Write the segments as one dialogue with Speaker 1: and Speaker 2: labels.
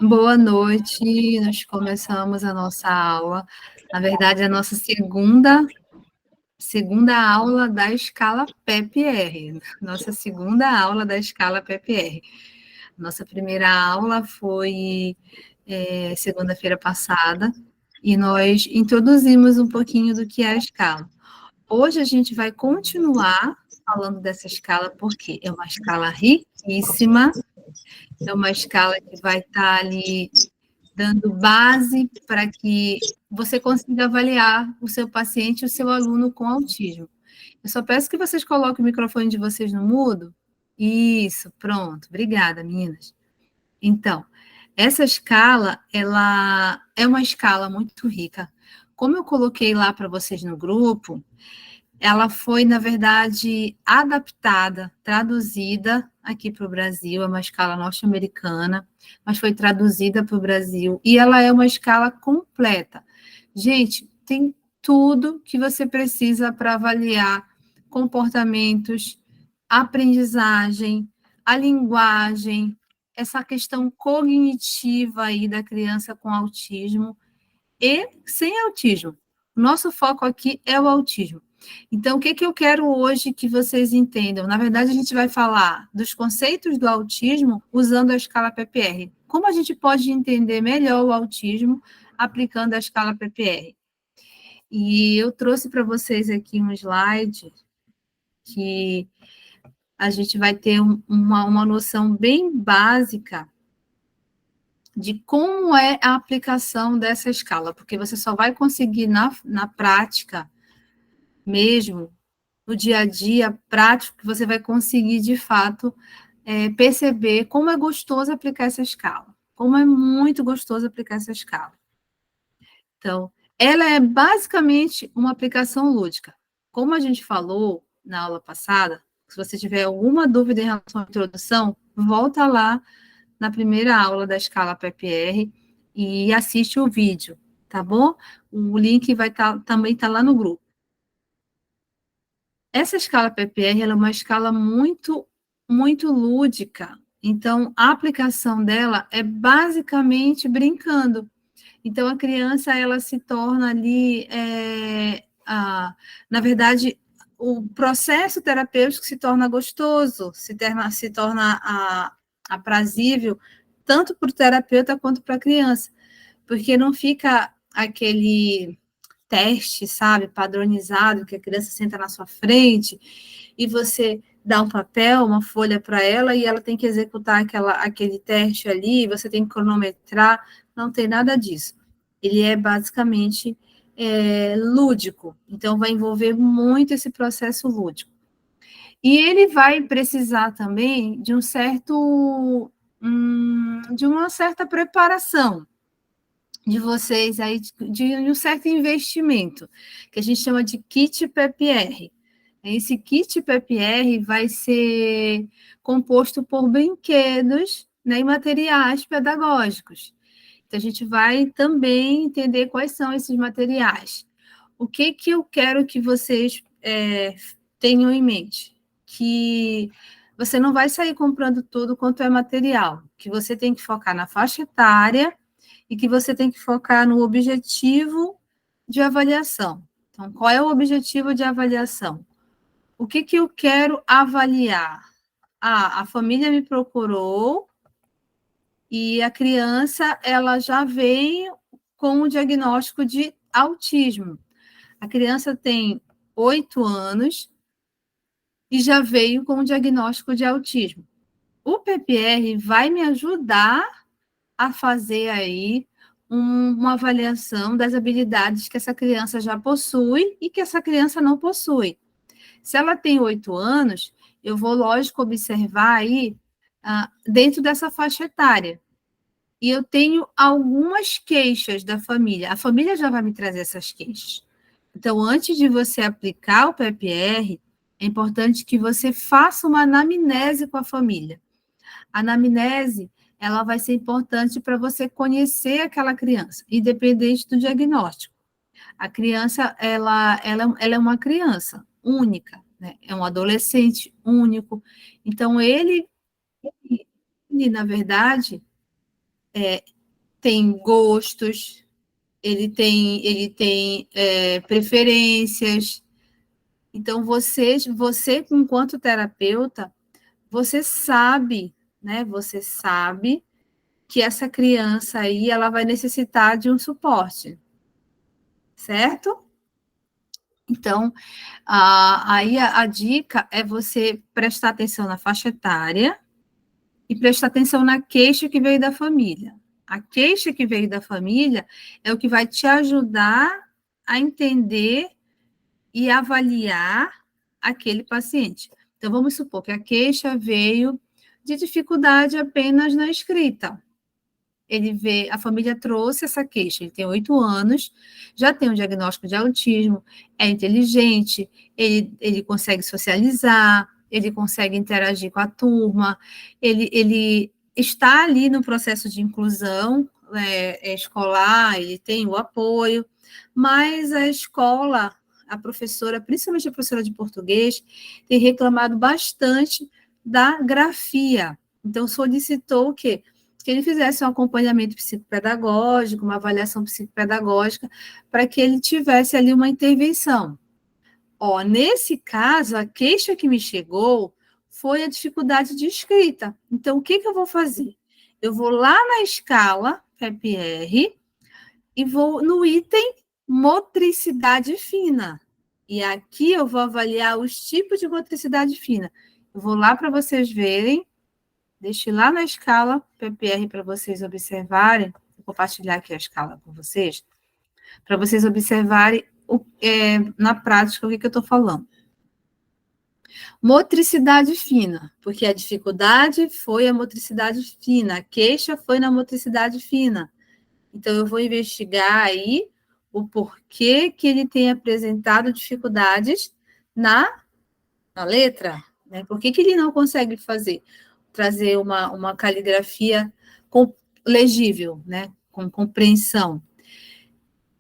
Speaker 1: Boa noite, nós começamos a nossa aula, na verdade, a nossa segunda aula da escala PEP-R, nossa segunda aula da escala PEP-R. Nossa primeira aula foi segunda-feira passada, e nós introduzimos um pouquinho do que é a escala. Hoje a gente vai continuar falando dessa escala, porque é uma escala riquíssima, é uma escala que vai estar ali dando base para que você consiga avaliar o seu paciente, o seu aluno com autismo. Eu só peço que vocês coloquem o microfone de vocês no mudo. Isso, pronto. Obrigada, meninas. Então, essa escala, ela é uma escala muito rica. Como eu coloquei lá para vocês no grupo, ela foi, na verdade, adaptada, traduzida aqui para o Brasil, é uma escala norte-americana, mas foi traduzida para o Brasil, e ela é uma escala completa. Gente, tem tudo que você precisa para avaliar comportamentos, aprendizagem, a linguagem, essa questão cognitiva aí da criança com autismo e sem autismo. Nosso foco aqui é o autismo. Então, o que eu quero hoje que vocês entendam? Na verdade, a gente vai falar dos conceitos do autismo usando a escala PPR. Como a gente pode entender melhor o autismo aplicando a escala PPR? E eu trouxe para vocês aqui um slide que a gente vai ter uma noção bem básica de como é a aplicação dessa escala, porque você só vai conseguir na prática mesmo, no dia a dia prático, que você vai conseguir, de fato, perceber como é gostoso aplicar essa escala, como é muito gostoso aplicar essa escala. Então, ela é basicamente uma aplicação lúdica. Como a gente falou na aula passada, se você tiver alguma dúvida em relação à introdução, volta lá na primeira aula da escala PPR e assiste o vídeo, tá bom? O link vai também estar lá no grupo. Essa escala PPR ela é uma escala muito, muito lúdica. Então, a aplicação dela é basicamente brincando. Então, a criança ela se torna ali, na verdade, o processo terapêutico se torna gostoso, se torna aprazível, tanto para o terapeuta quanto para a criança, porque não fica aquele teste, sabe, padronizado, que a criança senta na sua frente e você dá um papel, uma folha para ela e ela tem que executar aquele teste ali, você tem que cronometrar, não tem nada disso. Ele é basicamente lúdico, então vai envolver muito esse processo lúdico. E ele vai precisar também de de uma certa preparação, de vocês aí, de um certo investimento, que a gente chama de kit PPR. Esse kit PPR vai ser composto por brinquedos, né, e materiais pedagógicos. Então, a gente vai também entender quais são esses materiais. O que eu quero que vocês tenham em mente? Que você não vai sair comprando tudo quanto é material, que você tem que focar na faixa etária e que você tem que focar no objetivo de avaliação. Então, qual é o objetivo de avaliação? O que eu quero avaliar? A família me procurou e a criança ela já veio com o diagnóstico de autismo. A criança tem 8 anos e já veio com o diagnóstico de autismo. O PPR vai me ajudar a fazer aí uma avaliação das habilidades que essa criança já possui e que essa criança não possui. Se ela tem 8 anos, eu vou, lógico, observar aí dentro dessa faixa etária. E eu tenho algumas queixas da família. A família já vai me trazer essas queixas. Então, antes de você aplicar o PPR, é importante que você faça uma anamnese com a família. A anamnese, ela vai ser importante para você conhecer aquela criança, independente do diagnóstico. A criança, ela é uma criança única, né? É um adolescente único. Então, ele na verdade, tem gostos, ele tem preferências. Então, você, enquanto terapeuta, você sabe, né? Você sabe que essa criança aí, ela vai necessitar de um suporte, certo? Então, aí a dica é você prestar atenção na faixa etária e prestar atenção na queixa que veio da família. A queixa que veio da família é o que vai te ajudar a entender e avaliar aquele paciente. Então, vamos supor que a queixa veio de dificuldade apenas na escrita. A família trouxe essa queixa, ele tem 8 anos, já tem um diagnóstico de autismo, é inteligente, ele consegue socializar, ele consegue interagir com a turma, ele está ali no processo de inclusão escolar, ele tem o apoio, mas a escola, a professora, principalmente a professora de português, tem reclamado bastante da grafia. Então, solicitou o quê? Que ele fizesse um acompanhamento psicopedagógico, uma avaliação psicopedagógica, para que ele tivesse ali uma intervenção. Nesse caso, a queixa que me chegou foi a dificuldade de escrita. Então, o que eu vou fazer? Eu vou lá na escala PEP-R e vou no item motricidade fina. E aqui eu vou avaliar os tipos de motricidade fina. Eu vou lá para vocês verem. Deixe lá na escala PEP-R para vocês observarem. Vou compartilhar aqui a escala com vocês, para vocês observarem na prática o que eu estou falando. Motricidade fina, porque a dificuldade foi a motricidade fina, a queixa foi na motricidade fina. Então, eu vou investigar aí o porquê que ele tem apresentado dificuldades na letra, né? Por que ele não consegue trazer uma caligrafia legível, né? Com compreensão.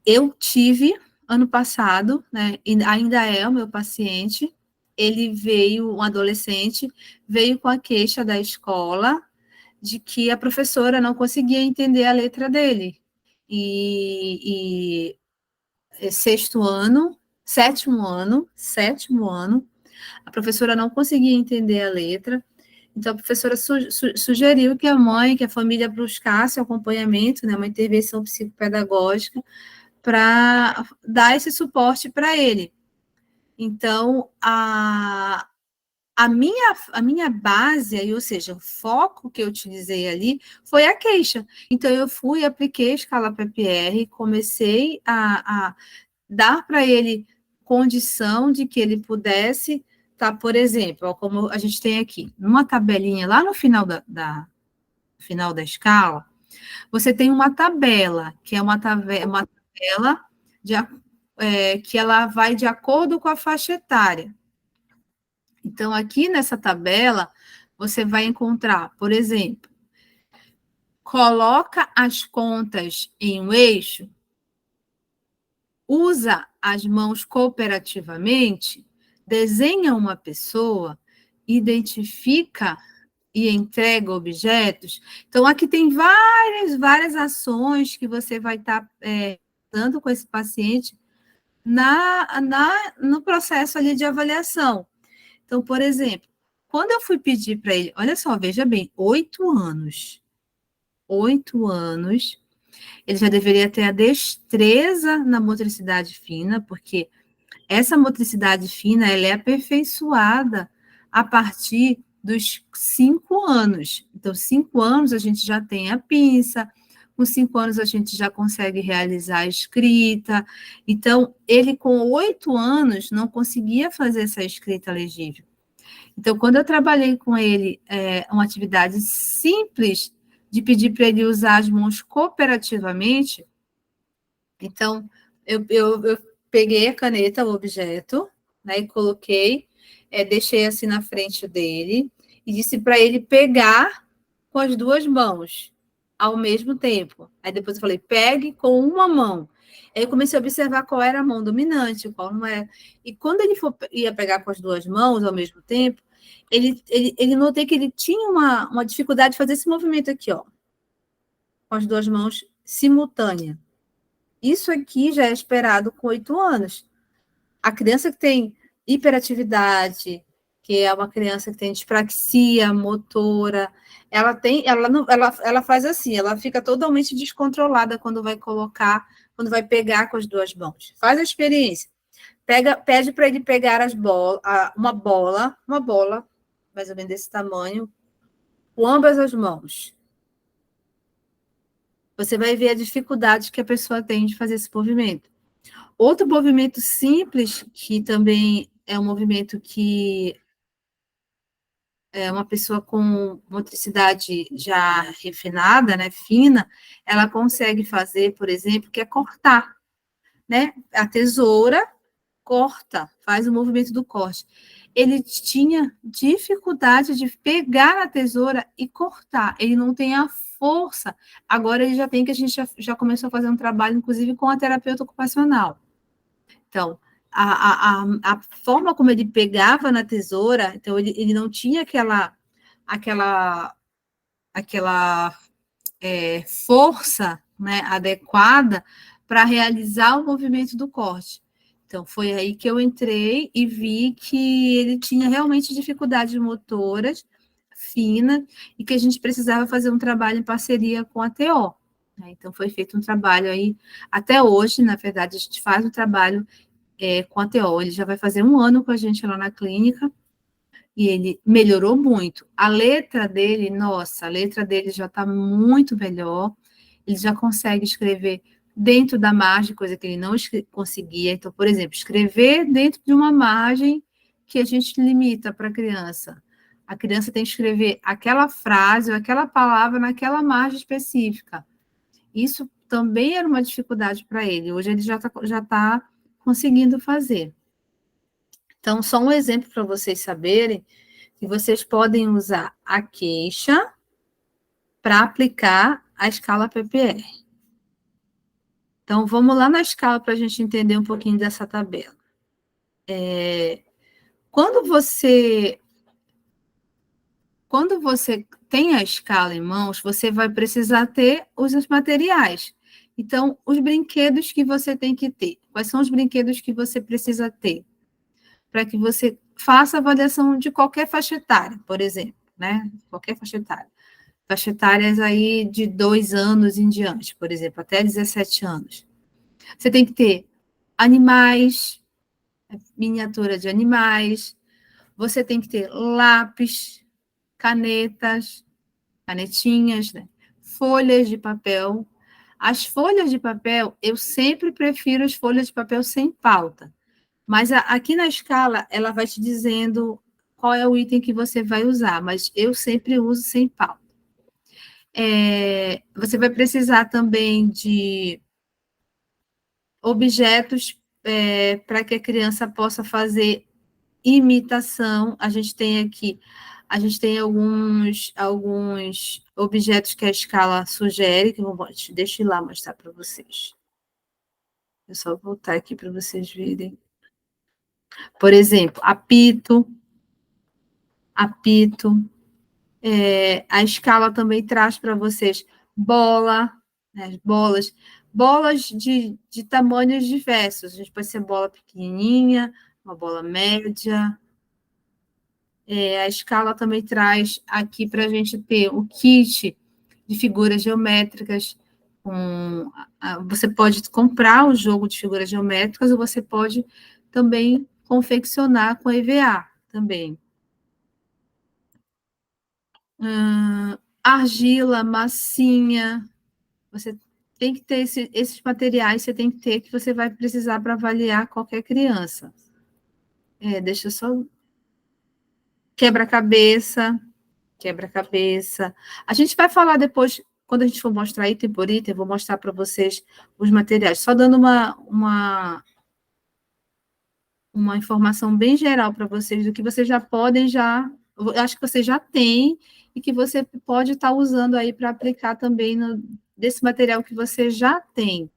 Speaker 1: Eu tive, ano passado, né? E ainda é o meu paciente, ele veio, um adolescente, veio com a queixa da escola de que a professora não conseguia entender a letra dele. E sétimo ano, a professora não conseguia entender a letra, então a professora sugeriu que a família buscasse acompanhamento, né, uma intervenção psicopedagógica para dar esse suporte para ele. Então, a minha base, ou seja, o foco que eu utilizei ali foi a queixa. Então, eu apliquei a escala PEP-R, comecei a dar para ele condição de que ele pudesse por exemplo, como a gente tem aqui, numa tabelinha lá no final final da escala, você tem uma tabela, que é uma tabela que ela vai de acordo com a faixa etária. Então, aqui nessa tabela, você vai encontrar, por exemplo, coloca as contas em um eixo, usa as mãos cooperativamente, desenha uma pessoa, identifica e entrega objetos. Então, aqui tem várias ações que você vai estar dando com esse paciente no processo ali de avaliação. Então, por exemplo, quando eu fui pedir para ele, olha só, veja bem, 8 anos, ele já deveria ter a destreza na motricidade fina, porque essa motricidade fina, ela é aperfeiçoada a partir dos 5 anos. Então, 5 anos a gente já tem a pinça, com 5 anos a gente já consegue realizar a escrita. Então, ele com 8 anos não conseguia fazer essa escrita legível. Então, quando eu trabalhei com ele uma atividade simples de pedir para ele usar as mãos cooperativamente, então, eu peguei a caneta, o objeto, né, e coloquei, deixei assim na frente dele, e disse para ele pegar com as 2 mãos, ao mesmo tempo. Aí depois eu falei, pegue com uma mão. Aí eu comecei a observar qual era a mão dominante, qual não era. E quando ele ia pegar com as 2 mãos ao mesmo tempo, ele notei que ele tinha uma dificuldade de fazer esse movimento aqui, ó. com as duas mãos simultânea. Isso aqui já é esperado com 8 anos. A criança que tem hiperatividade, que é uma criança que tem dispraxia motora, ela faz assim, ela fica totalmente descontrolada quando vai colocar, quando vai pegar com as duas mãos. Faz a experiência. Pede para ele pegar uma bola, mais ou menos desse tamanho, com ambas as mãos. Você vai ver a dificuldade que a pessoa tem de fazer esse movimento. Outro movimento simples, que também é um movimento que é uma pessoa com motricidade já refinada, né, fina, ela consegue fazer, por exemplo, que é cortar, né? A tesoura corta, faz o movimento do corte. Ele tinha dificuldade de pegar a tesoura e cortar, ele não tem a força. Agora ele já tem, que a gente já começou a fazer um trabalho, inclusive, com a terapeuta ocupacional. Então, a forma como ele pegava na tesoura, então ele não tinha aquela força, né, adequada para realizar o movimento do corte. Então, foi aí que eu entrei e vi que ele tinha realmente dificuldades motoras finas e que a gente precisava fazer um trabalho em parceria com a TO. Né? Então, foi feito um trabalho aí, até hoje, na verdade, a gente faz um trabalho com a TO. Ele já vai fazer 1 ano com a gente lá na clínica e ele melhorou muito. A letra dele, nossa, a letra dele já está muito melhor. Ele já consegue escrever dentro da margem, coisa que ele não conseguia. Então, por exemplo, escrever dentro de uma margem que a gente limita para a criança. A criança tem que escrever aquela frase ou aquela palavra naquela margem específica. Isso também era uma dificuldade para ele. Hoje ele já tá conseguindo fazer. Então, só um exemplo para vocês saberem que vocês podem usar a queixa para aplicar a escala PPR. Então, vamos lá na escala para a gente entender um pouquinho dessa tabela. Quando você tem a escala em mãos, você vai precisar ter os materiais. Então, os brinquedos que você tem que ter. Quais são os brinquedos que você precisa ter? Para que você faça a avaliação de qualquer faixa etária, por exemplo, né? Qualquer faixa etária. Faixa etárias aí de 2 anos em diante, por exemplo, até 17 anos. Você tem que ter animais, miniatura de animais, você tem que ter lápis, canetinhas, né? Folhas de papel. As folhas de papel, eu sempre prefiro as folhas de papel sem pauta. Mas aqui na escala, ela vai te dizendo qual é o item que você vai usar, mas eu sempre uso sem pauta. Você vai precisar também de objetos para que a criança possa fazer imitação. A gente tem alguns objetos que a escala sugere, que eu deixa eu ir lá mostrar para vocês. Eu só voltar aqui para vocês verem. Por exemplo, apito. A escala também traz para vocês né, bolas de tamanhos diversos. A gente pode ser bola pequenininha, uma bola média. A escala também traz aqui para a gente ter o kit de figuras geométricas. Você pode comprar o jogo de figuras geométricas ou você pode também confeccionar com EVA também. Argila, massinha, você tem que ter esses materiais, você tem que ter, que você vai precisar para avaliar qualquer criança. Deixa eu só... Quebra-cabeça. A gente vai falar depois, quando a gente for mostrar item por item, eu vou mostrar para vocês os materiais, só dando uma informação bem geral para vocês, do que vocês já podem acho que você já tem, e que você pode estar usando aí para aplicar também desse material que você já tem.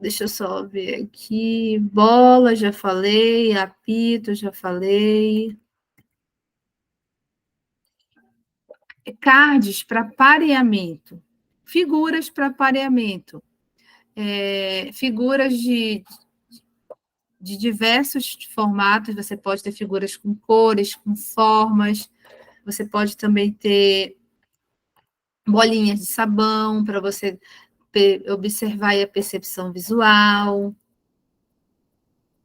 Speaker 1: Deixa eu só ver aqui. Bola, já falei. Apito, já falei. cards para pareamento, figuras para pareamento, figuras de diversos formatos, você pode ter figuras com cores, com formas, você pode também ter bolinhas de sabão para você observar a percepção visual.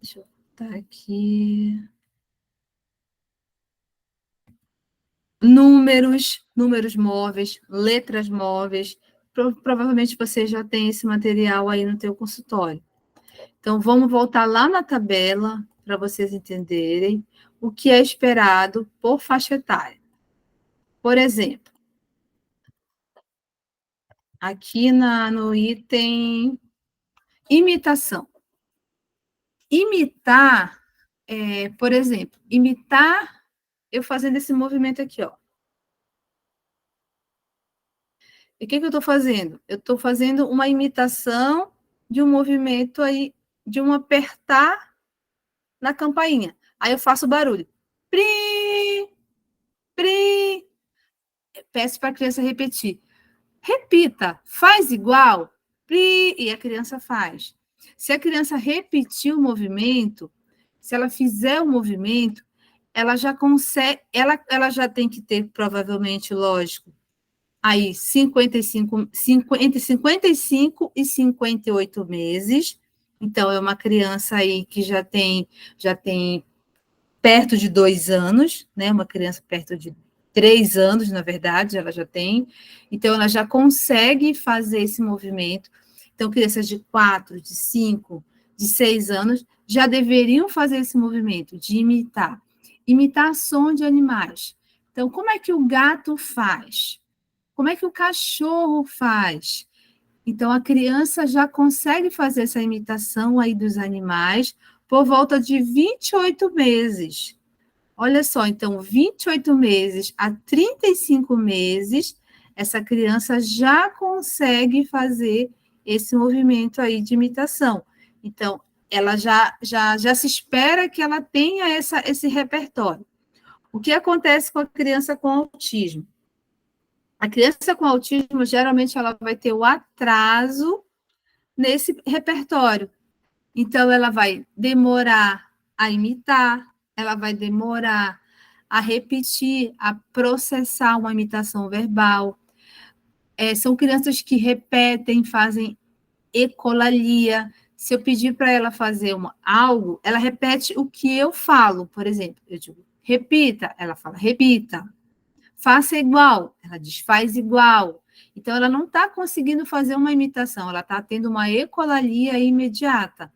Speaker 1: Deixa eu botar aqui. Números móveis, letras móveis. Provavelmente você já tem esse material aí no teu consultório. Então, vamos voltar lá na tabela para vocês entenderem o que é esperado por faixa etária. Por exemplo, aqui no item imitação. Imitar, por exemplo, imitar eu fazendo esse movimento aqui, ó. E o que eu estou fazendo? Eu estou fazendo uma imitação de um movimento aí, de um apertar na campainha. Aí eu faço o barulho. Pri, pri. Peço para a criança repetir. Repita, faz igual. Pri, e a criança faz. Se a criança repetir o movimento, se ela fizer o movimento, ela já consegue, ela já tem que ter, provavelmente, lógico, aí 55, entre 55 e 58 meses. Então, é uma criança aí que já tem perto de 2 anos, né? Uma criança perto de 3 anos, na verdade, ela já tem. Então, ela já consegue fazer esse movimento. Então, crianças de 4, de 5, de 6 anos já deveriam fazer esse movimento de imitar. Imitar som de animais. Então, como é que o gato faz? Como é que o cachorro faz? Então, a criança já consegue fazer essa imitação aí dos animais por volta de 28 meses. Olha só, então, 28 meses a 35 meses, essa criança já consegue fazer esse movimento aí de imitação. Então, ela já se espera que ela tenha esse repertório. O que acontece com a criança com autismo? A criança com autismo, geralmente, ela vai ter o atraso nesse repertório. Então, ela vai demorar a imitar, ela vai demorar a repetir, a processar uma imitação verbal. São crianças que repetem, fazem ecolalia. Se eu pedir para ela fazer algo, ela repete o que eu falo. Por exemplo, eu digo, repita, ela fala, repita. Faça igual, ela diz, faz igual. Então, ela não está conseguindo fazer uma imitação, ela está tendo uma ecolalia imediata.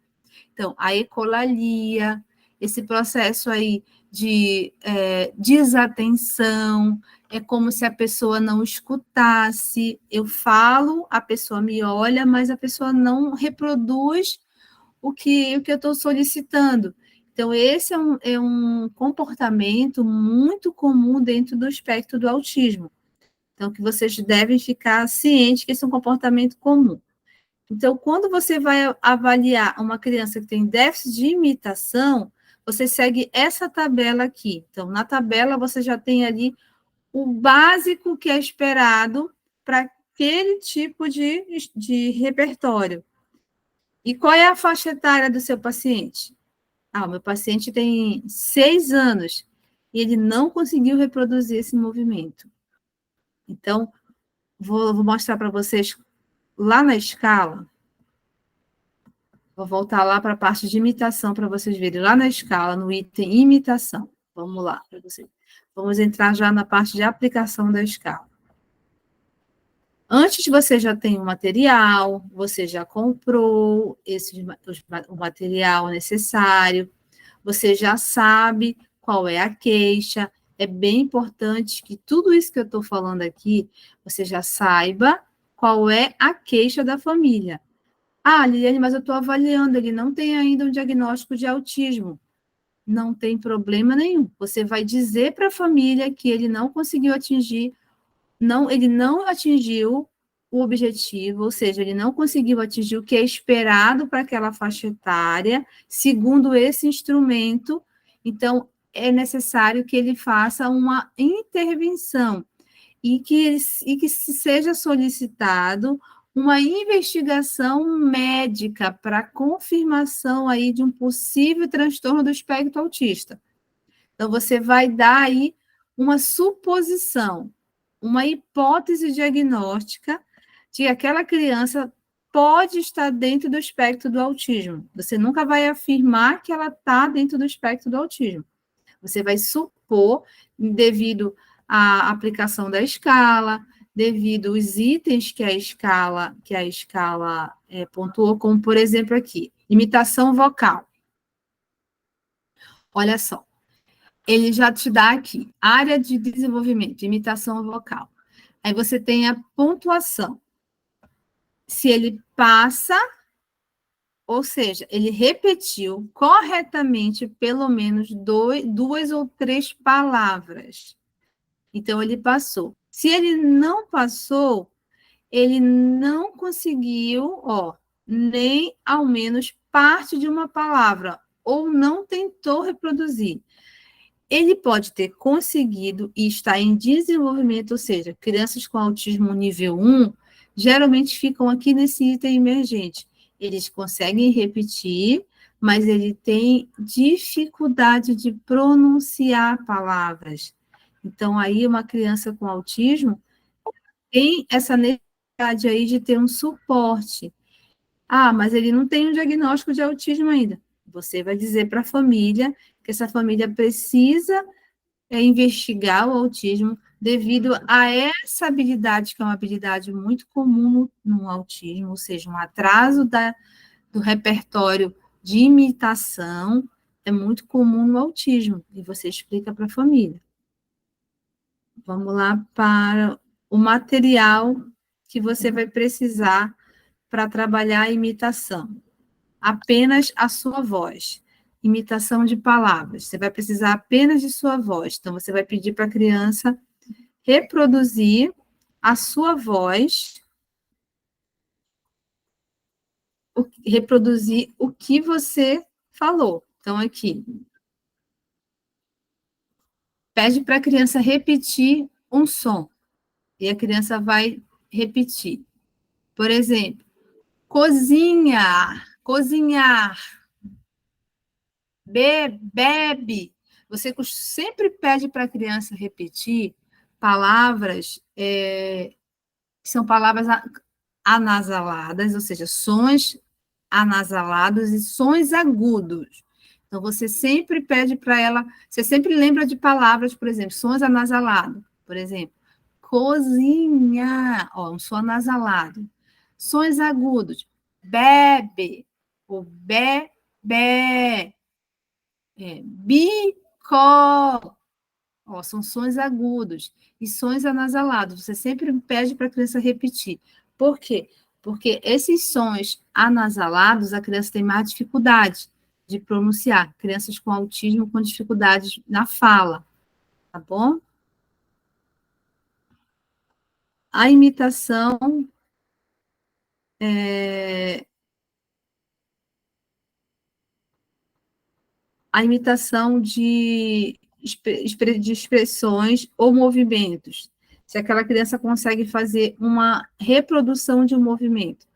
Speaker 1: Então, a ecolalia, esse processo aí de desatenção, é como se a pessoa não escutasse. Eu falo, a pessoa me olha, mas a pessoa não reproduz o que eu estou solicitando. Então, esse é um comportamento muito comum dentro do espectro do autismo. Então, que vocês devem ficar cientes que esse é um comportamento comum. Então, quando você vai avaliar uma criança que tem déficit de imitação, você segue essa tabela aqui. Então, na tabela, você já tem ali o básico que é esperado para aquele tipo de repertório. E qual é a faixa etária do seu paciente? O meu paciente tem 6 anos e ele não conseguiu reproduzir esse movimento. Então, vou mostrar para vocês lá na escala. Vou voltar lá para a parte de imitação para vocês verem. Lá na escala, no item imitação. Vamos lá para vocês. Vamos entrar já na parte de aplicação da escala. Antes você já tem o material, você já comprou o material necessário, você já sabe qual é a queixa. É bem importante que tudo isso que eu estou falando aqui, você já saiba qual é a queixa da família. Liliane, mas eu estou avaliando, ele não tem ainda um diagnóstico de autismo. Não tem problema nenhum. Você vai dizer para a família que ele não conseguiu atingir, ele não atingiu o objetivo, ou seja, ele não conseguiu atingir o que é esperado para aquela faixa etária, segundo esse instrumento. Então, é necessário que ele faça uma intervenção. e que se seja solicitado uma investigação médica para confirmação aí de um possível transtorno do espectro autista. Então, você vai dar aí uma suposição, uma hipótese diagnóstica de que aquela criança pode estar dentro do espectro do autismo. Você nunca vai afirmar que ela está dentro do espectro do autismo. Você vai supor, devido à aplicação da escala, devido aos itens que a escala pontuou, como, por exemplo, aqui, imitação vocal. Olha só, ele já te dá aqui, área de desenvolvimento, imitação vocal. Aí você tem a pontuação. Se ele passa, ou seja, ele repetiu corretamente pelo menos duas ou três palavras. Então, ele passou. Se ele não passou, ele não conseguiu, nem ao menos parte de uma palavra, ou não tentou reproduzir. Ele pode ter conseguido e está em desenvolvimento, ou seja, crianças com autismo nível 1 geralmente ficam aqui nesse item emergente. Eles conseguem repetir, mas ele tem dificuldade de pronunciar palavras. Então, aí, uma criança com autismo tem essa necessidade aí de ter um suporte. Ah, mas ele não tem um diagnóstico de autismo ainda. Você vai dizer para a família que essa família precisa investigar o autismo devido a essa habilidade, que é uma habilidade muito comum no autismo, ou seja, um atraso do repertório de imitação é muito comum no autismo, e você explica para a família. Vamos lá para o material que você vai precisar para trabalhar a imitação. Apenas a sua voz. Imitação de palavras. Você vai precisar apenas de sua voz. Então, você vai pedir para a criança reproduzir a sua voz, reproduzir o que você falou. Então, aqui, pede para a criança repetir um som. E a criança vai repetir. Por exemplo, cozinha, cozinhar, bebe. Você sempre pede para a criança repetir palavras, são palavras anasaladas, ou seja, sons anasalados e sons agudos. Então, você sempre pede para ela, você sempre lembra de palavras, por exemplo, sons anasalados, por exemplo, cozinha, um som anasalado. Sons agudos, bebe, o bebê, bicó, são sons agudos e sons anasalados. Você sempre pede para a criança repetir. Por quê? Porque esses sons anasalados, a criança tem mais dificuldade de pronunciar. Crianças com autismo com dificuldades na fala, tá bom? A imitação de expressões ou movimentos. Se aquela criança consegue fazer uma reprodução de um movimento.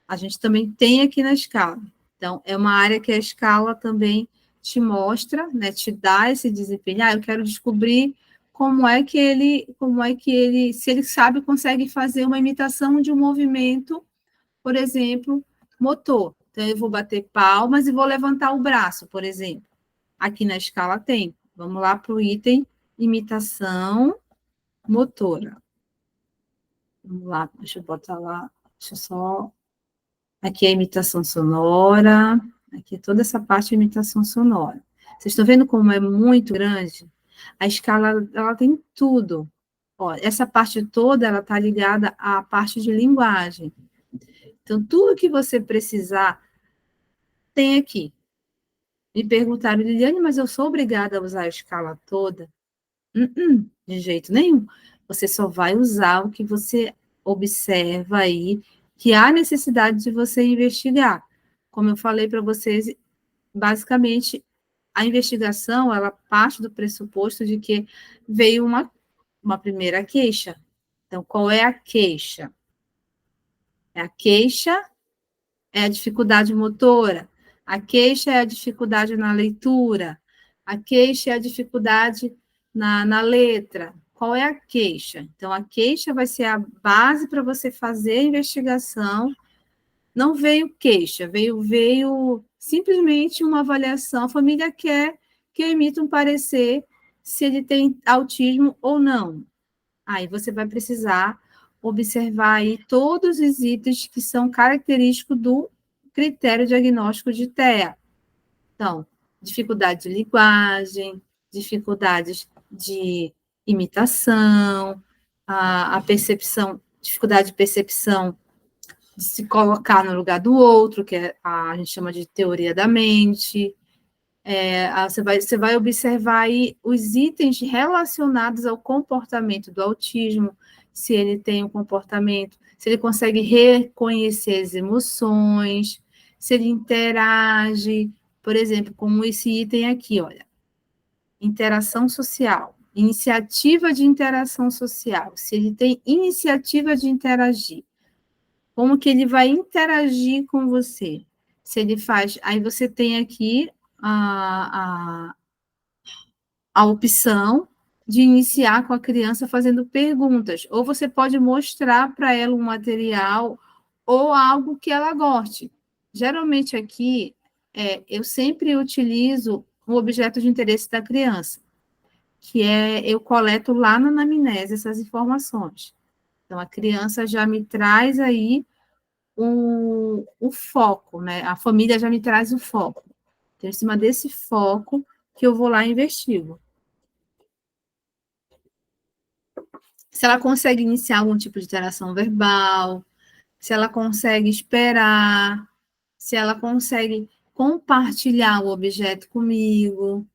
Speaker 1: A gente também tem aqui na escala. Então, é uma área que a escala também te mostra, né, te dá esse desempenho. Eu quero descobrir se ele sabe, consegue fazer uma imitação de um movimento, por exemplo, motor. Então, eu vou bater palmas e vou levantar o braço, por exemplo. Aqui na escala tem. Vamos lá para o item imitação motora. Vamos lá, deixa eu botar lá, deixa eu só... Aqui é a imitação sonora, aqui é toda essa parte de imitação sonora. Vocês estão vendo como é muito grande? A escala, ela tem tudo. Essa parte toda, ela está ligada à parte de linguagem. Então, tudo que você precisar, tem aqui. Me perguntaram, Liliane, mas eu sou obrigada a usar a escala toda? De jeito nenhum. Você só vai usar o que você observa aí, que há necessidade de você investigar. Como eu falei para vocês, basicamente, a investigação, ela parte do pressuposto de que veio uma primeira queixa. Então, qual é a queixa? A queixa é a dificuldade motora, a queixa é a dificuldade na leitura, a queixa é a dificuldade na letra. Qual é a queixa? Então, a queixa vai ser a base para você fazer a investigação. Não veio queixa, veio simplesmente uma avaliação. A família quer que eu emita um parecer se ele tem autismo ou não. Aí você vai precisar observar aí todos os itens que são característicos do critério diagnóstico de TEA. Então, dificuldade de linguagem, dificuldades de imitação, a percepção, dificuldade de percepção de se colocar no lugar do outro, que a gente chama de teoria da mente. Você vai observar aí os itens relacionados ao comportamento do autismo, se ele tem um comportamento, se ele consegue reconhecer as emoções, se ele interage, por exemplo, como esse item aqui, olha, interação social, iniciativa de interação social, se ele tem iniciativa de interagir, como que ele vai interagir com você, se ele faz, aí você tem aqui a opção de iniciar com a criança fazendo perguntas, ou você pode mostrar para ela um material ou algo que ela goste. Geralmente aqui, eu sempre utilizo o objeto de interesse da criança, que eu coleto lá na anamnese essas informações. Então, a criança já me traz aí o foco, né? A família já me traz o foco. Então, em cima desse foco que eu vou lá e investigo. Se ela consegue iniciar algum tipo de interação verbal, se ela consegue esperar, se ela consegue compartilhar o objeto comigo.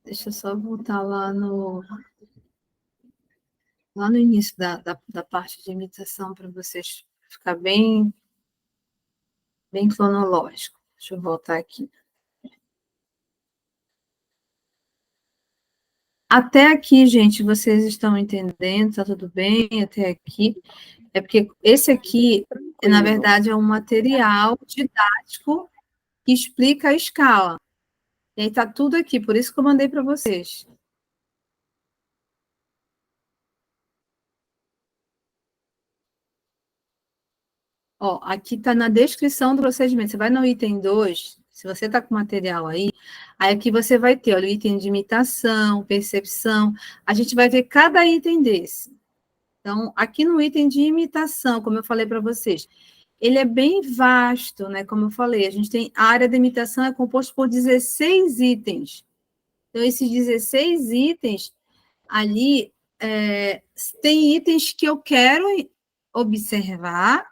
Speaker 1: Deixa eu só voltar lá no início da parte de imitação para vocês ficar bem cronológico. Deixa eu voltar aqui. Até aqui, gente, vocês estão entendendo? Tá tudo bem até aqui? É porque esse aqui, na verdade, é um material didático que explica a escala. E aí está tudo aqui, por isso que eu mandei para vocês. Ó, aqui está na descrição do procedimento. Você vai no item 2, se você está com material aí aqui você vai ter, olha, o item de imitação, percepção. A gente vai ver cada item desse. Então, aqui no item de imitação, como eu falei para vocês, ele é bem vasto, né? Como eu falei, a gente tem a área de imitação é composta por 16 itens. Então, esses 16 itens ali tem itens que eu quero observar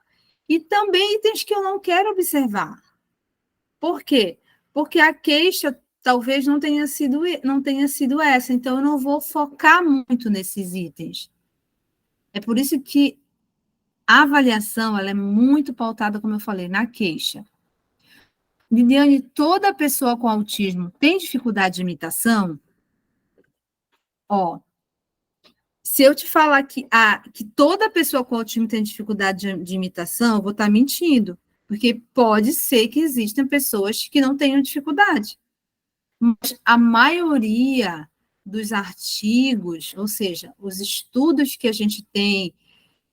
Speaker 1: e também itens que eu não quero observar. Por quê? Porque a queixa talvez não tenha sido essa, então eu não vou focar muito nesses itens. É por isso que a avaliação ela é muito pautada, como eu falei, na queixa. Liliane, toda pessoa com autismo tem dificuldade de imitação? Ó, se eu te falar que toda pessoa com autismo tem dificuldade de imitação, eu vou estar mentindo, porque pode ser que existam pessoas que não tenham dificuldade. Mas a maioria dos artigos, ou seja, os estudos que a gente tem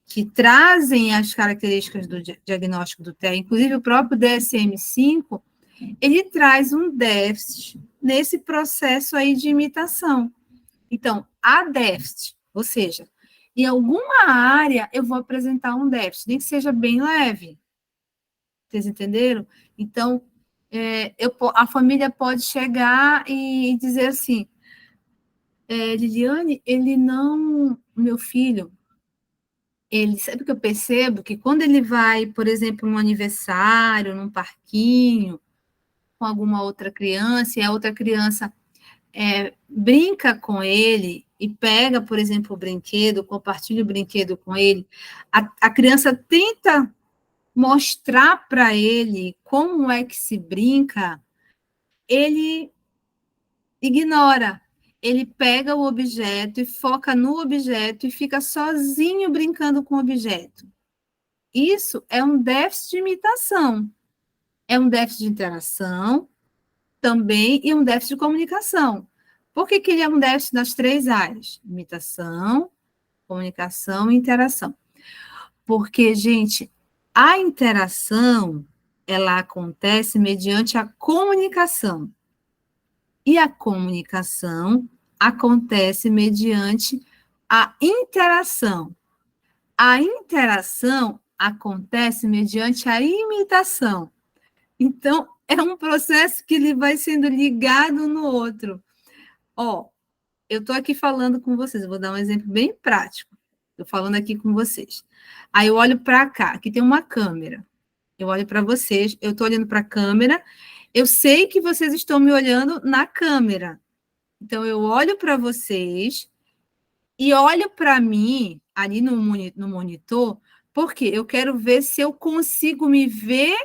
Speaker 1: que trazem as características do diagnóstico do TEA, inclusive o próprio DSM-5, ele traz um déficit nesse processo aí de imitação. Então, há déficit, ou seja, em alguma área eu vou apresentar um déficit, nem que seja bem leve. Vocês entenderam? Então, a família pode chegar e dizer assim, Liliane, meu filho, ele sabe que eu percebo que quando ele vai, por exemplo, num aniversário, num parquinho, com alguma outra criança, e a outra criança brinca com ele e pega, por exemplo, o brinquedo, compartilha o brinquedo com ele, a criança tenta mostrar para ele como é que se brinca, ele ignora. Ele pega o objeto e foca no objeto e fica sozinho brincando com o objeto. Isso é um déficit de imitação. É um déficit de interação também e um déficit de comunicação. Por que ele é um déficit nas 3 áreas? Imitação, comunicação e interação. Porque, gente, a interação, ela acontece mediante a comunicação. E a comunicação acontece mediante a interação. A interação acontece mediante a imitação. Então, é um processo que ele vai sendo ligado no outro. Ó, eu estou aqui falando com vocês, eu vou dar um exemplo bem prático. Estou falando aqui com vocês. Aí eu olho para cá, aqui tem uma câmera. Eu olho para vocês, eu estou olhando para a câmera, eu sei que vocês estão me olhando na câmera. Então, eu olho para vocês e olho para mim, ali no monitor, porque eu quero ver se eu consigo me ver,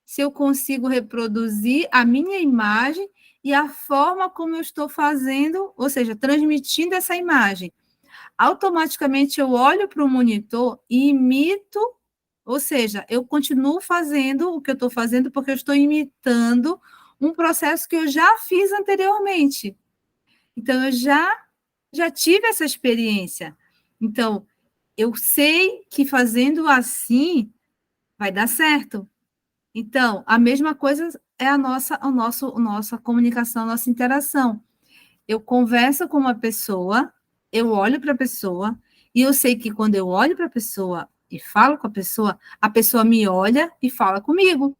Speaker 1: se eu consigo reproduzir a minha imagem e a forma como eu estou fazendo, ou seja, transmitindo essa imagem. Automaticamente eu olho para o monitor e imito, ou seja, eu continuo fazendo o que eu estou fazendo porque eu estou imitando um processo que eu já fiz anteriormente. Então, eu já tive essa experiência. Então, eu sei que fazendo assim vai dar certo. Então, a mesma coisa é a nossa comunicação, a nossa interação. Eu converso com uma pessoa, eu olho para a pessoa, e eu sei que quando eu olho para a pessoa e falo com a pessoa me olha e fala comigo.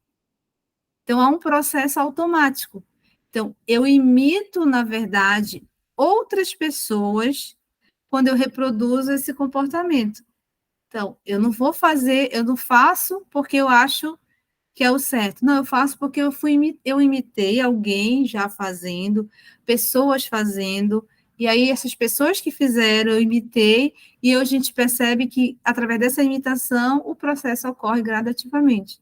Speaker 1: Então, há um processo automático. Então, eu imito, na verdade, outras pessoas quando eu reproduzo esse comportamento. Então, eu não faço porque eu acho que é o certo. Não, eu faço porque eu imitei alguém já fazendo, pessoas fazendo, e aí essas pessoas que fizeram, eu imitei, e hoje a gente percebe que, através dessa imitação, o processo ocorre gradativamente.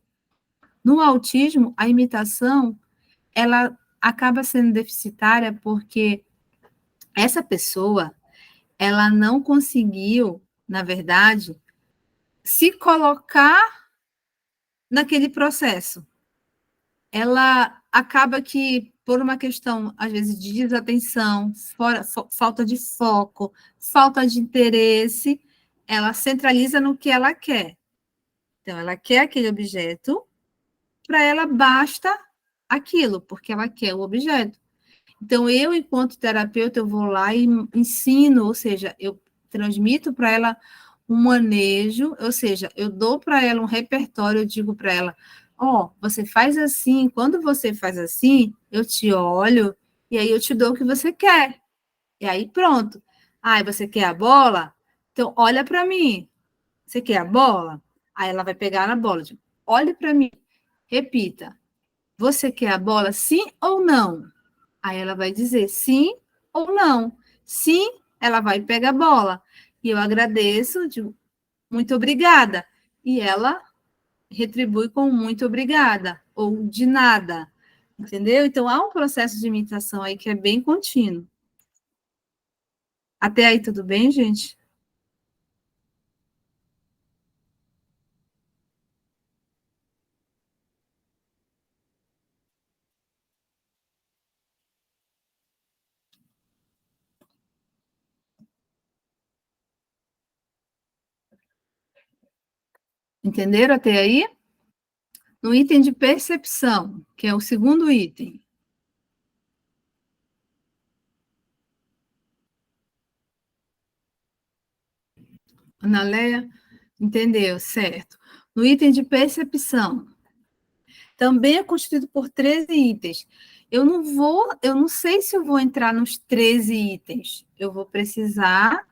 Speaker 1: No autismo, a imitação, ela acaba sendo deficitária porque essa pessoa, ela não conseguiu, na verdade, se colocar naquele processo. Ela acaba que, por uma questão, às vezes, de desatenção, falta de foco, falta de interesse, ela centraliza no que ela quer. Então, ela quer aquele objeto, para ela basta aquilo, porque ela quer o objeto. Então, eu, enquanto terapeuta, eu vou lá e ensino, ou seja, eu transmito para ela um manejo, ou seja, eu dou para ela um repertório, eu digo para ela, ó, você faz assim, quando você faz assim, eu te olho, e aí eu te dou o que você quer. E aí pronto. Ah, você quer a bola? Então, olha para mim. Você quer a bola? Aí ela vai pegar na bola. Digo, olhe para mim. Repita. Você quer a bola, sim ou não? Aí ela vai dizer sim ou não. Sim, ela vai pegar a bola. E eu agradeço, digo, muito obrigada. E ela retribui com muito obrigada, ou de nada. Entendeu? Então há um processo de imitação aí que é bem contínuo. Até aí tudo bem, gente? Entenderam até aí? No item de percepção, que é o segundo item. Ana Léa, entendeu? Certo. No item de percepção, também é constituído por 13 itens. Eu não sei se eu vou entrar nos 13 itens. Eu vou precisar,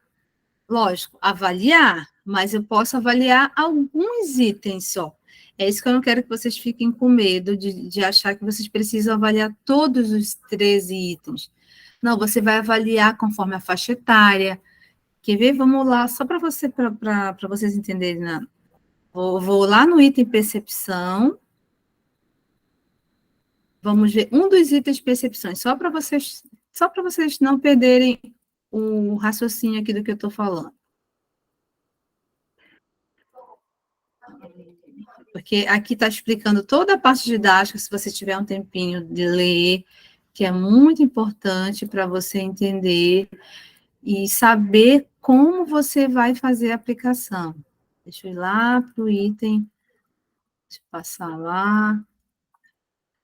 Speaker 1: lógico, avaliar, mas eu posso avaliar alguns itens só. É isso que eu não quero que vocês fiquem com medo de achar que vocês precisam avaliar todos os 13 itens. Não, você vai avaliar conforme a faixa etária. Quer ver? Vamos lá, só para vocês entenderem. Né? Vou lá no item percepção. Vamos ver um dos itens percepções, só para vocês não perderem o raciocínio aqui do que eu estou falando. Porque aqui está explicando toda a parte didática, se você tiver um tempinho de ler, que é muito importante para você entender e saber como você vai fazer a aplicação. Deixa eu ir lá para o item, deixa eu passar lá.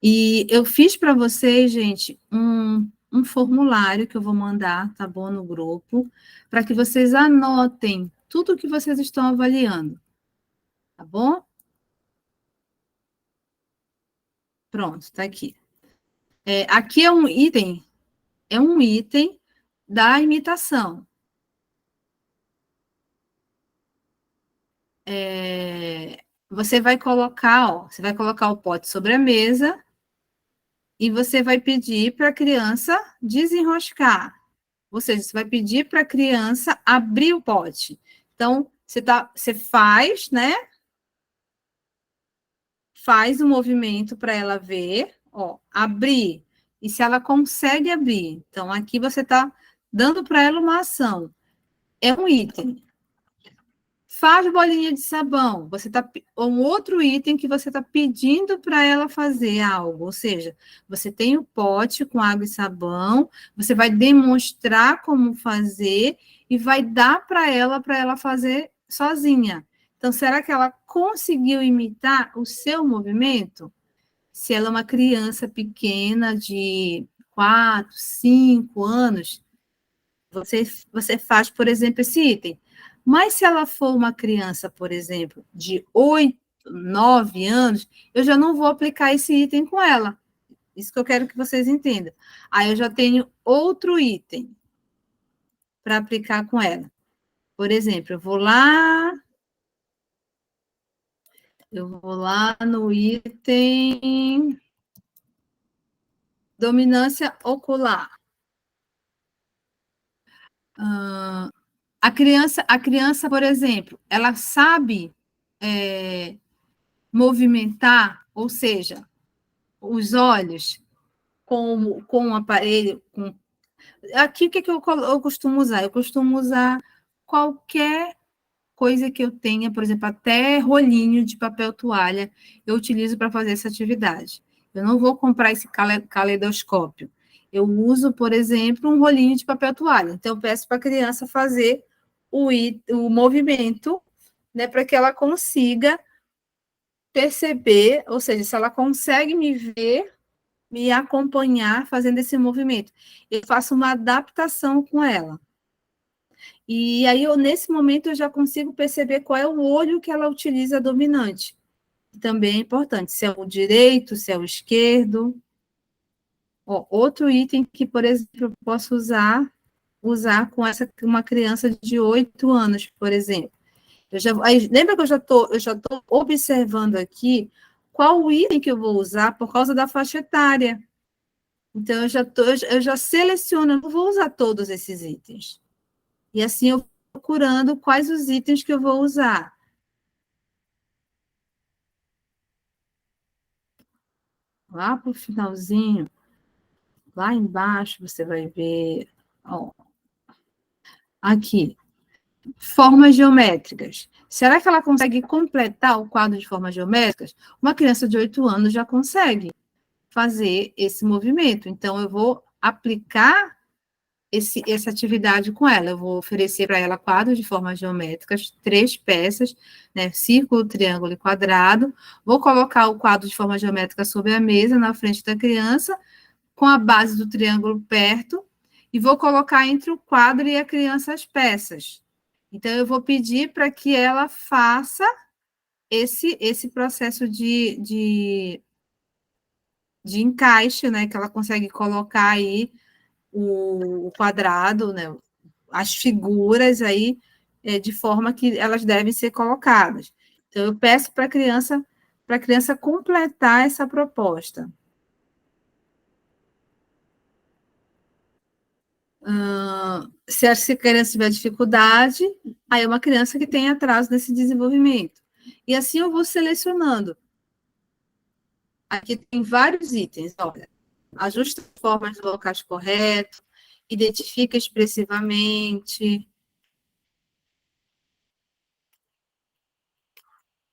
Speaker 1: E eu fiz para vocês, gente, um formulário que eu vou mandar, tá bom, no grupo, para que vocês anotem tudo que vocês estão avaliando, tá bom? Pronto, está aqui. Aqui é um item da imitação. Você vai colocar o pote sobre a mesa e você vai pedir para a criança desenroscar. Ou seja, você vai pedir para a criança abrir o pote. Então, você faz, né? Faz o movimento para ela ver, ó, abrir. E se ela consegue abrir. Então, aqui você está dando para ela uma ação. É um item. Faz bolinha de sabão. Um outro item que você está pedindo para ela fazer algo. Ou seja, você tem o pote com água e sabão, você vai demonstrar como fazer e vai dar para ela fazer sozinha. Então, será que ela conseguiu imitar o seu movimento? Se ela é uma criança pequena de 4, 5 anos, você faz, por exemplo, esse item. Mas se ela for uma criança, por exemplo, de 8, 9 anos, eu já não vou aplicar esse item com ela. Isso que eu quero que vocês entendam. Aí eu já tenho outro item para aplicar com ela. Por exemplo, eu vou lá no item dominância ocular. A criança, por exemplo, ela sabe movimentar, ou seja, os olhos com o aparelho. Aqui, o que, eu costumo usar? Eu costumo usar qualquer coisa que eu tenha, por exemplo, até rolinho de papel toalha, eu utilizo para fazer essa atividade. Eu não vou comprar esse caleidoscópio. Eu uso, por exemplo, um rolinho de papel toalha. Então, eu peço para a criança fazer o movimento, né, para que ela consiga perceber, ou seja, se ela consegue me ver, me acompanhar fazendo esse movimento. Eu faço uma adaptação com ela. E aí, nesse momento, eu já consigo perceber qual é o olho que ela utiliza dominante. Também é importante, se é o direito, se é o esquerdo. Ó, outro item que, por exemplo, eu posso usar com uma criança de 8 anos, por exemplo. Lembra que eu já tô observando aqui qual o item que eu vou usar por causa da faixa etária. Então, eu já seleciono, eu não vou usar todos esses itens. E assim eu vou procurando quais os itens que eu vou usar. Lá para o finalzinho, lá embaixo, você vai ver, ó, aqui, formas geométricas. Será que ela consegue completar o quadro de formas geométricas? Uma criança de 8 anos já consegue fazer esse movimento. Então, eu vou aplicar essa atividade com ela. Eu vou oferecer para ela quadros de formas geométricas, 3 peças, né, círculo, triângulo e quadrado. Vou colocar o quadro de forma geométrica sobre a mesa, na frente da criança, com a base do triângulo perto, e vou colocar entre o quadro e a criança as peças. Então, eu vou pedir para que ela faça esse processo de encaixe, né, que ela consegue colocar aí o quadrado, né, as figuras aí, de forma que elas devem ser colocadas. Então, eu peço para a criança completar essa proposta. Se a criança tiver dificuldade, aí é uma criança que tem atraso nesse desenvolvimento. E assim eu vou selecionando. Aqui tem vários itens, olha. Ajusta as formas do locais correto, identifica expressivamente.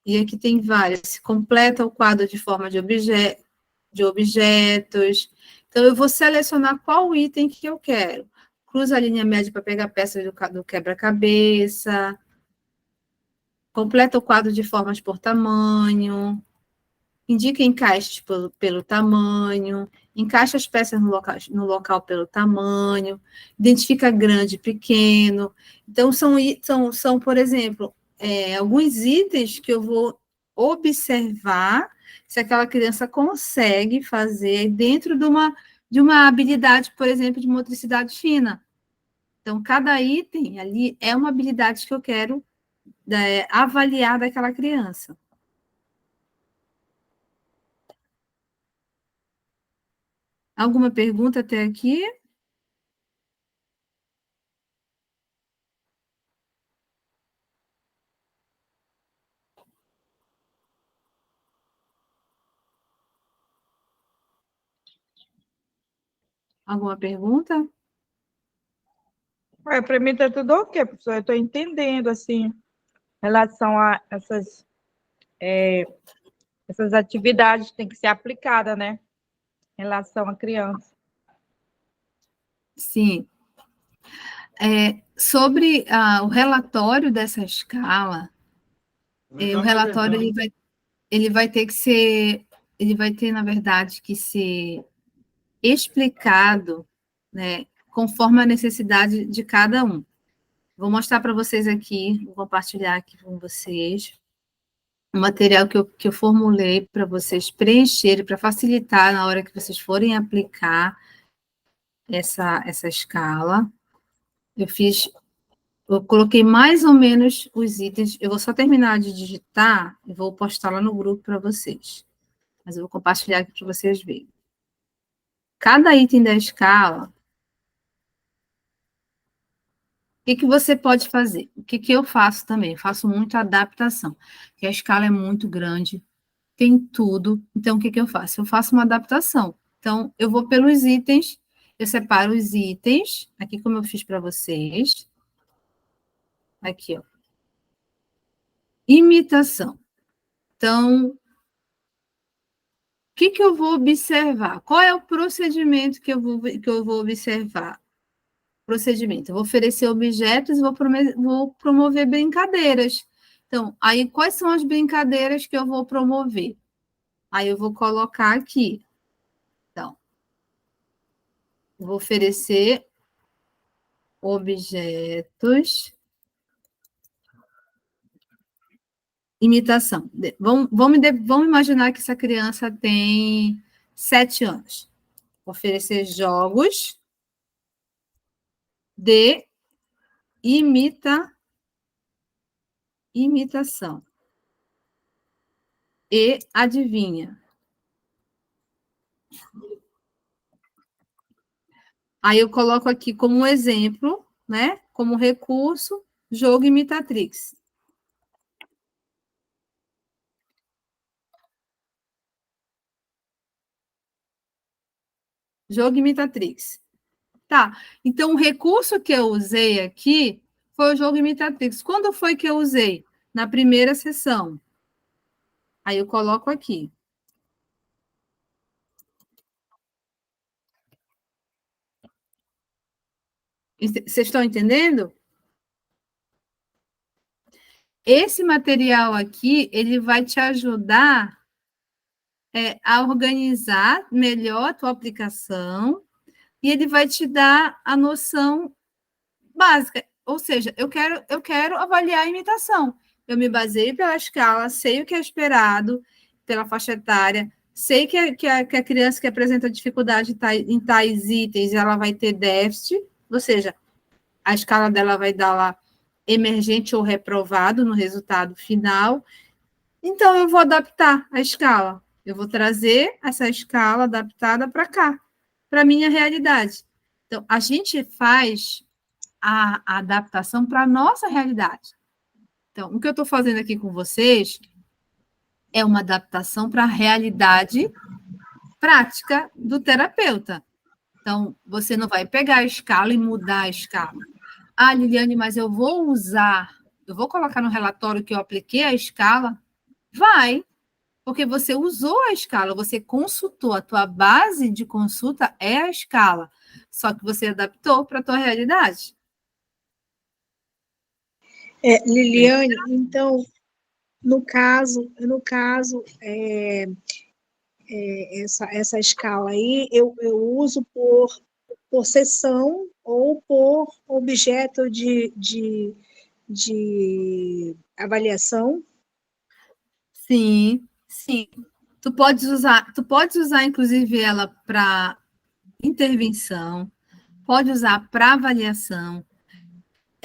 Speaker 1: E aqui tem várias. Completa o quadro de forma de objetos. Então, eu vou selecionar qual item que eu quero. Cruza a linha média para pegar a peça do quebra-cabeça. Completa o quadro de formas por tamanho. Indica encaixes pelo tamanho. Encaixa as peças no local pelo tamanho. Identifica grande, pequeno. Então, são por exemplo, alguns itens que eu vou observar se aquela criança consegue fazer dentro de uma habilidade, por exemplo, de motricidade fina. Então, cada item ali é uma habilidade que eu quero avaliar daquela criança. Alguma pergunta até aqui? Alguma pergunta?
Speaker 2: Para mim está tudo ok, professor. Eu estou entendendo, assim, em relação a essas atividades que têm que ser aplicadas, né? Em relação à criança.
Speaker 1: Sim. Sobre o relatório dessa escala, o relatório ele vai ter que ser, ele vai ter, na verdade, que ser explicado, né, conforme a necessidade de cada um. Vou mostrar para vocês aqui, vou compartilhar aqui com vocês o material que eu formulei para vocês preencherem, para facilitar na hora que vocês forem aplicar essa escala. Eu coloquei mais ou menos os itens. Eu vou só terminar de digitar e vou postar lá no grupo para vocês. Mas eu vou compartilhar aqui para vocês verem. Cada item da escala, o que você pode fazer? O que eu faço também? Eu faço muito adaptação, porque a escala é muito grande, tem tudo. Então, o que eu faço? Eu faço uma adaptação. Então, eu vou pelos itens, eu separo os itens, aqui como eu fiz para vocês. Aqui, ó. Imitação. Então, o que eu vou observar? Qual é o procedimento que eu vou observar? Procedimento. Eu vou oferecer objetos e vou promover brincadeiras. Então, aí, quais são as brincadeiras que eu vou promover? Aí, eu vou colocar aqui. Então, vou oferecer objetos. Imitação. Vamos imaginar que essa criança tem 7 anos. Vou oferecer jogos de imitação. E adivinha. Aí eu coloco aqui como um exemplo, né? Como recurso, jogo Imitatrix. Jogo Imitatrix. Tá, então o recurso que eu usei aqui foi o jogo Imitatrix. Quando foi que eu usei? Na primeira sessão. Aí eu coloco aqui. Vocês estão entendendo? Esse material aqui, ele vai te ajudar a organizar melhor a tua aplicação e ele vai te dar a noção básica. Ou seja, eu quero avaliar a imitação. Eu me baseio pela escala, sei o que é esperado pela faixa etária, sei que a criança que apresenta dificuldade em tais itens, ela vai ter déficit, ou seja, a escala dela vai dar lá emergente ou reprovado no resultado final. Então, eu vou adaptar a escala. Eu vou trazer essa escala adaptada para cá, para a minha realidade. Então, a gente faz a adaptação para a nossa realidade. Então, o que eu estou fazendo aqui com vocês É uma adaptação para a realidade prática do terapeuta. Então, você não vai pegar a escala e mudar a escala. Ah, Liliane, mas eu vou colocar no relatório que eu apliquei a escala? Vai, porque você usou a escala, você consultou, a tua base de consulta é a escala, só que você adaptou para a tua realidade.
Speaker 3: Liliane, então, no caso, essa escala aí, eu uso por sessão ou por objeto de avaliação?
Speaker 1: Sim, sim. Tu podes usar inclusive ela para intervenção, pode usar para avaliação.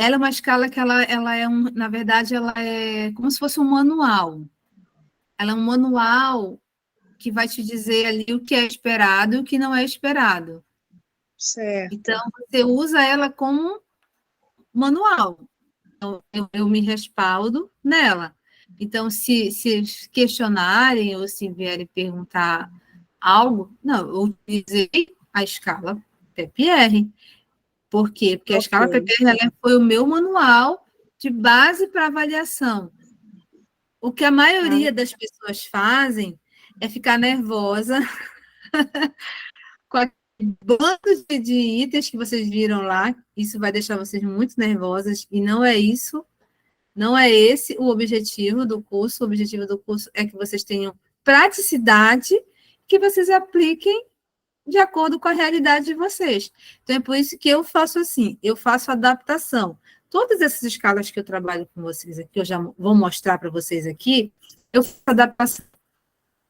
Speaker 1: Ela é uma escala que ela é na verdade, ela é como se fosse um manual. Ela é um manual que vai te dizer ali o que é esperado e o que não é esperado.
Speaker 3: Certo.
Speaker 1: Então, você usa ela como manual. Então, eu me respaldo nela. Então, se questionarem ou se vierem perguntar algo, não, eu utilizei a escala PEP-R. Por quê? Porque a escala PEP-R foi o meu manual de base para avaliação. O que a maioria das pessoas fazem é ficar nervosa com a bando de itens que vocês viram lá. Isso vai deixar vocês muito nervosas, e não é isso. Não é esse o objetivo do curso. O objetivo do curso é que vocês tenham praticidade, que vocês apliquem de acordo com a realidade de vocês. Então, é por isso que eu faço assim, eu faço adaptação. Todas essas escalas que eu trabalho com vocês aqui, eu já vou mostrar para vocês aqui, eu faço adaptação.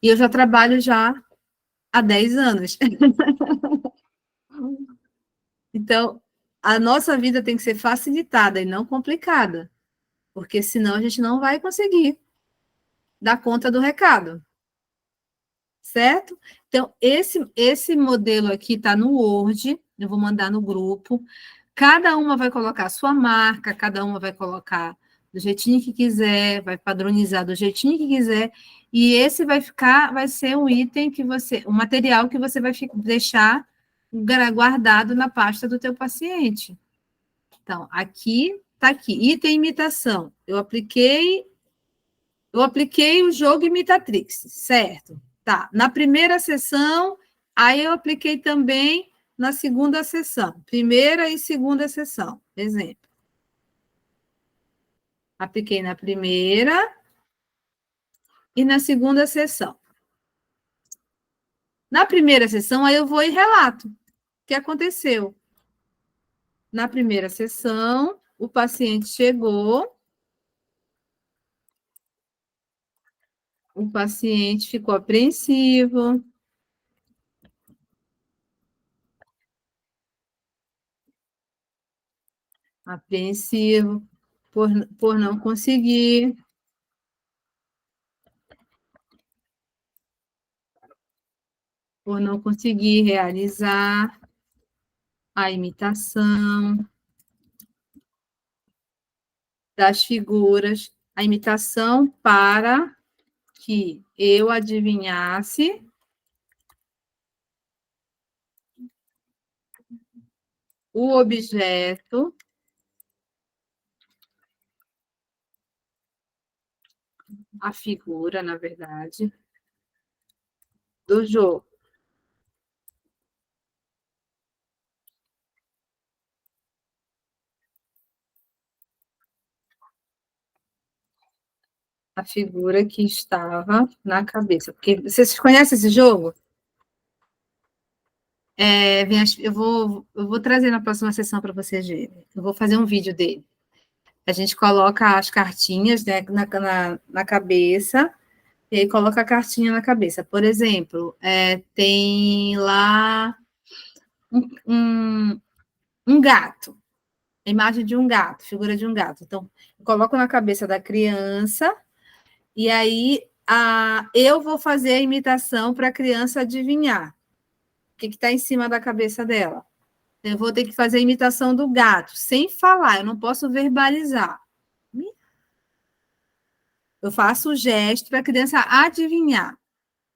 Speaker 1: E eu já trabalho já há 10 anos. Então, a nossa vida tem que ser facilitada e não complicada, porque senão a gente não vai conseguir dar conta do recado. Certo? Então, esse modelo aqui está no Word, eu vou mandar no grupo. Cada uma vai colocar a sua marca, cada uma vai colocar do jeitinho que quiser, vai padronizar do jeitinho que quiser, e esse vai ser um item um material que você vai deixar guardado na pasta do teu paciente. Então, aqui, está aqui, item imitação. Eu apliquei o jogo Imitatrix, certo? Tá. Na primeira sessão, aí eu apliquei também na segunda sessão. Primeira e segunda sessão, exemplo. Apliquei na primeira e na segunda sessão. Na primeira sessão, aí eu vou e relato o que aconteceu. Na primeira sessão, o paciente chegou, o paciente ficou apreensivo, por não conseguir realizar a imitação das figuras, a imitação para que eu adivinhasse o objeto, a figura, na verdade, do jogo. A figura que estava na cabeça. Porque vocês conhecem esse jogo? Eu vou trazer na próxima sessão para vocês verem. Eu vou fazer um vídeo dele. A gente coloca as cartinhas, né, na cabeça, e aí coloca a cartinha na cabeça. Por exemplo, tem lá um gato, a imagem de um gato, figura de um gato. Então, eu coloco na cabeça da criança, e aí eu vou fazer a imitação para a criança adivinhar o que está em cima da cabeça dela. Eu vou ter que fazer a imitação do gato, sem falar, eu não posso verbalizar. Eu faço o gesto para a criança adivinhar.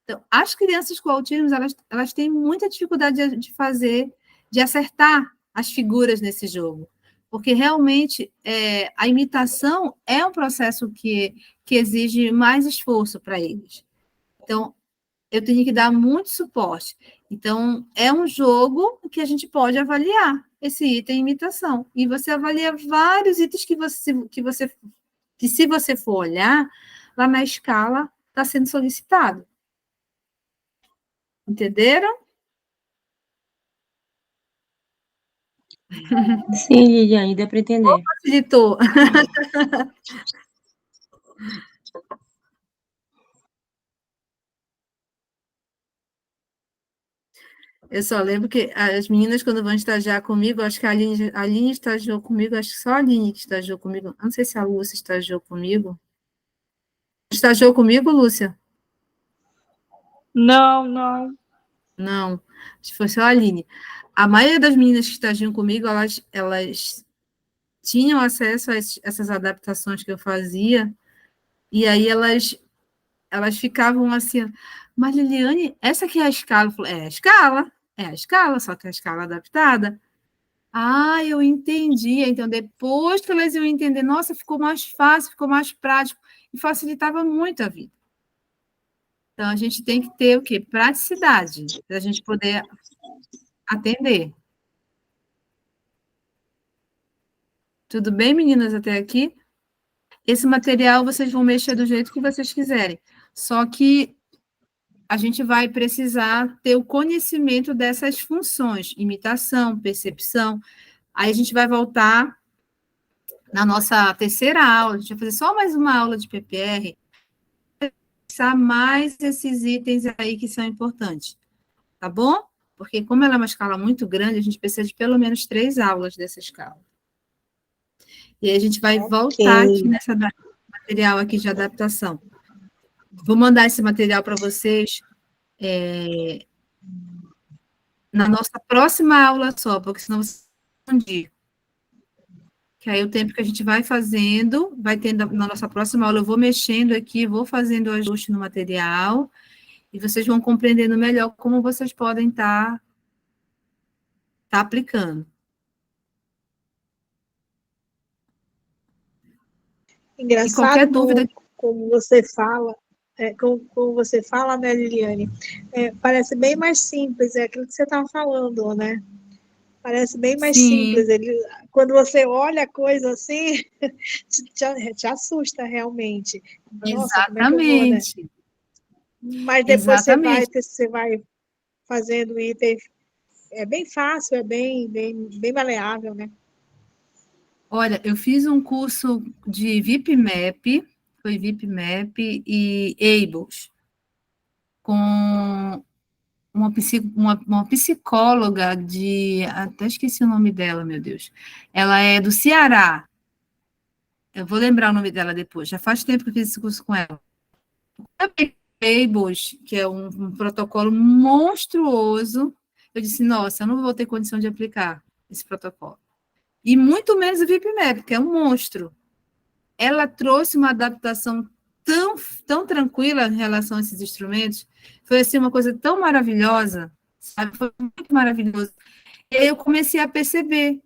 Speaker 1: Então, as crianças com autismo, elas têm muita dificuldade de fazer, de acertar as figuras nesse jogo. Porque realmente a imitação é um processo que exige mais esforço para eles. Então, eu tenho que dar muito suporte. Então, é um jogo que a gente pode avaliar esse item imitação. E você avalia vários itens que se você for olhar, lá na escala está sendo solicitado. Entenderam?
Speaker 4: Sim, Liliane, dá para entender.
Speaker 1: Facilitou. Eu só lembro que as meninas, quando vão estagiar comigo, acho que a Aline estagiou comigo, acho que só a Aline que estagiou comigo. Não sei se a Lúcia estagiou comigo. Estagiou comigo, Lúcia?
Speaker 2: Não, não.
Speaker 1: Não, acho que foi só a Aline. A maioria das meninas que estagiam comigo, elas tinham acesso a essas adaptações que eu fazia, e aí elas ficavam assim, mas Liliane, essa aqui é a escala? Eu falei, é a escala, só que é a escala adaptada. Ah, eu entendi. Então, depois que elas iam entender, nossa, ficou mais fácil, ficou mais prático, e facilitava muito a vida. Então, a gente tem que ter o quê? Praticidade, para a gente poder atender. Tudo bem, meninas, até aqui? Esse material vocês vão mexer do jeito que vocês quiserem. Só que a gente vai precisar ter o conhecimento dessas funções, imitação, percepção. Aí a gente vai voltar na nossa terceira aula, a gente vai fazer só mais uma aula de PPR, pensar mais esses itens aí que são importantes, tá bom? Porque como ela é uma escala muito grande, a gente precisa de pelo menos 3 aulas dessa escala. E aí a gente vai voltar aqui nessa material aqui de adaptação. Vou mandar esse material para vocês na nossa próxima aula só, porque senão vocês vão confundir. Que aí o tempo que a gente vai fazendo, vai tendo na nossa próxima aula, eu vou mexendo aqui, vou fazendo o ajuste no material, e vocês vão compreendendo melhor como vocês podem estar aplicando. E qualquer
Speaker 3: Engraçado
Speaker 1: dúvida...
Speaker 3: como você fala, como você fala, né, Liliane? Parece bem mais simples, é aquilo que você estava falando, né? Parece bem mais simples.
Speaker 1: Sim,
Speaker 3: Quando você olha a coisa assim, te assusta realmente. Nossa, como é que eu vou, né?
Speaker 1: exatamente,
Speaker 3: Mas depois
Speaker 1: exatamente.
Speaker 3: você vai fazendo item, é bem fácil, é bem maleável, né?
Speaker 1: Olha, eu fiz um curso de VIPMAP, foi VIPMAP e ABLES, com uma psicóloga até esqueci o nome dela, meu Deus. Ela é do Ceará. Eu vou lembrar o nome dela depois. Já faz tempo que eu fiz esse curso com ela. Eu peguei Bush, que é um protocolo monstruoso. Eu disse, nossa, eu não vou ter condição de aplicar esse protocolo. E muito menos o VIPMAP, que é um monstro. Ela trouxe uma adaptação tão tranquila em relação a esses instrumentos. Foi assim, uma coisa tão maravilhosa, sabe? Foi muito maravilhoso. E aí eu comecei a perceber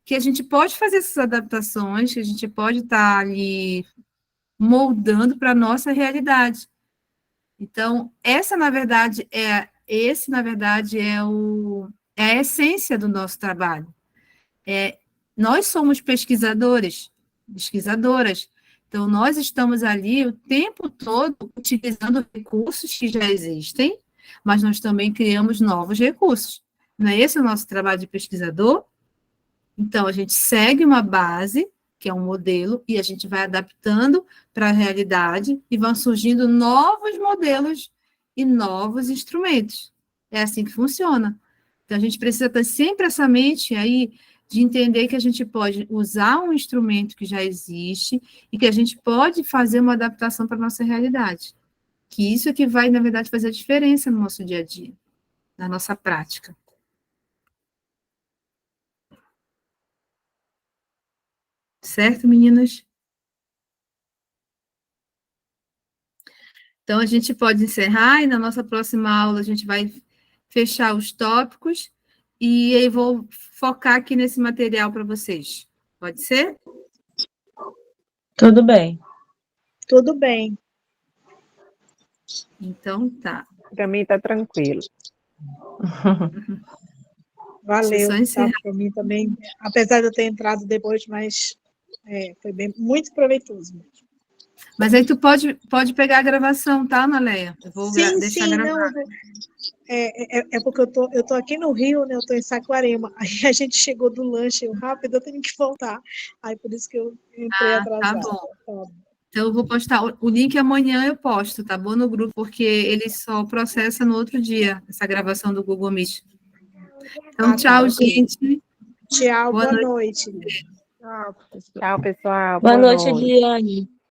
Speaker 1: que a gente pode fazer essas adaptações, que a gente pode estar ali moldando para a nossa realidade. Então, esse, na verdade, é a essência do nosso trabalho. Nós somos pesquisadoras. Então, nós estamos ali o tempo todo utilizando recursos que já existem, mas nós também criamos novos recursos. Não é esse o nosso trabalho de pesquisador? Então, a gente segue uma base, que é um modelo, e a gente vai adaptando para a realidade e vão surgindo novos modelos e novos instrumentos. É assim que funciona. Então, a gente precisa ter sempre essa mente aí de entender que a gente pode usar um instrumento que já existe e que a gente pode fazer uma adaptação para a nossa realidade. Que isso é que vai, na verdade, fazer a diferença no nosso dia a dia, na nossa prática. Certo, meninas? Então, a gente pode encerrar e na nossa próxima aula a gente vai fechar os tópicos e aí vou focar aqui nesse material para vocês. Pode ser?
Speaker 4: Tudo bem.
Speaker 3: Tudo bem.
Speaker 1: Então, tá.
Speaker 5: Para mim está tranquilo.
Speaker 3: Valeu,
Speaker 1: Deixa eu só
Speaker 3: tá?
Speaker 1: encerrar.
Speaker 3: Para mim também, apesar de eu ter entrado depois, mas foi muito proveitoso.
Speaker 1: Mas aí tu pode pegar a gravação, tá, Ana Leia? Eu vou
Speaker 3: Sim,
Speaker 1: deixar
Speaker 3: sim,
Speaker 1: gravado.
Speaker 3: não. É porque eu tô aqui no Rio, né? Eu tô em Saquarema. Aí a gente chegou do lanche rápido, eu tenho que voltar. Aí por isso que eu entrei
Speaker 1: Tá
Speaker 3: atrasada.
Speaker 1: bom.
Speaker 3: Tá.
Speaker 1: Então, eu vou postar o link amanhã, eu posto, tá bom? No grupo, porque ele só processa no outro dia, essa gravação do Google Meet. Então, tchau,
Speaker 3: Ok.
Speaker 1: gente.
Speaker 3: Tchau,
Speaker 1: Boa
Speaker 3: boa
Speaker 1: noite.
Speaker 3: noite.
Speaker 5: Tchau, pessoal.
Speaker 4: Boa noite, Eliane.